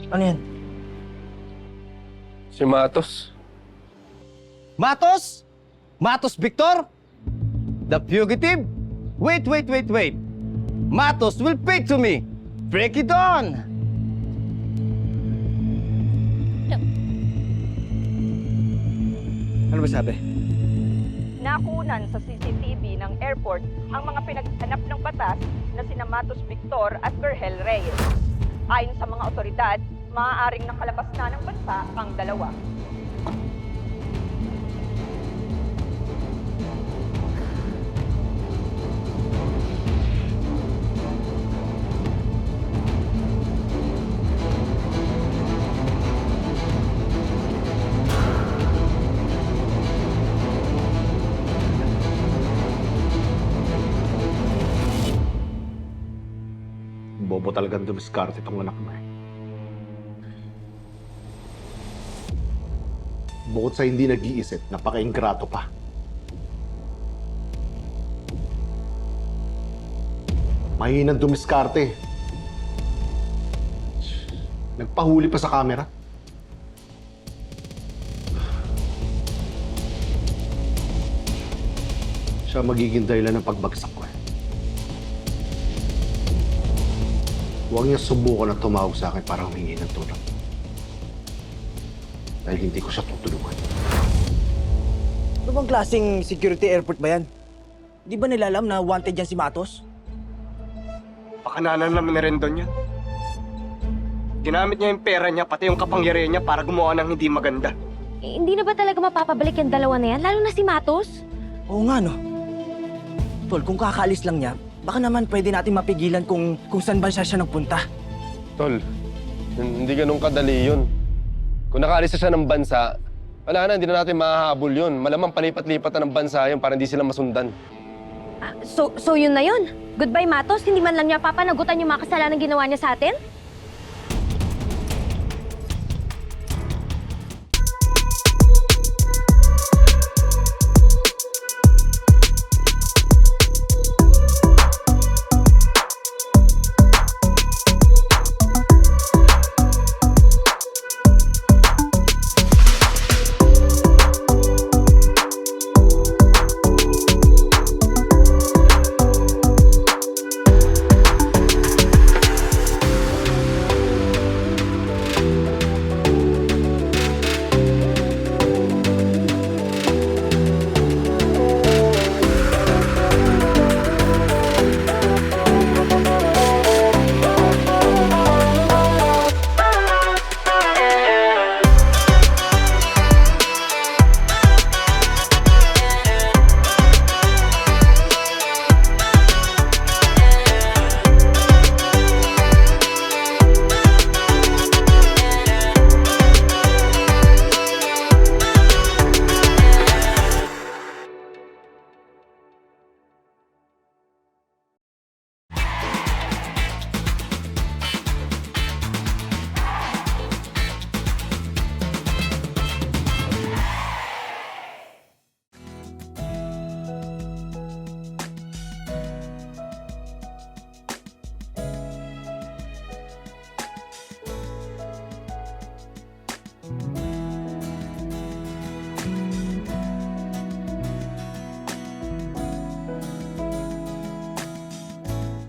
Ano yan? Si Matos. Matos? Matos Victor? The fugitive? Wait. Matos will pay to me. Break it on! Ano ba sabi? Nakunan sa CCTV ng airport ang mga pinaghanap ng batas na sina Matos Victor at Berhel Reyes. Ayon sa mga otoridad, maaaring nakalabas na ng bansa ang dalawa. Bobo talagang dumiskarte itong anak mo eh. Bukod sa hindi nag-iisip, napaka-ingrato pa. Mahinang dumiskarte. Nagpahuli pa sa camera. Siya magiging dahilan ng pagbagsak ko eh. Huwag niya subukan na tumawag sa akin para humingi ng tulong. Dahil hindi ko siya tutulungan. Ano bang klaseng security airport ba yan? Di ba nila alam na wanted yan si Matos? Pakananan naman na rin doon yan. Ginamit niya yung pera niya, pati yung kapangyarihan niya para gumawa ng hindi maganda. Eh, hindi na ba talaga mapapabalik yung dalawa na yan? Lalo na si Matos? Oo nga, no? Tol, kung kakaalis lang niya, baka naman pwede natin mapigilan kung saan ba siya nagpunta. Tol, hindi ganun kadali yun. Kung nakaalis na siya ng bansa, wala na, hindi na natin mahahabol yun. Malamang palipat-lipat na ng bansa yun para hindi sila masundan. So yun na yun? Goodbye, Matos? Hindi man lang niya papanagutan yung mga kasalanan ginawa niya sa atin?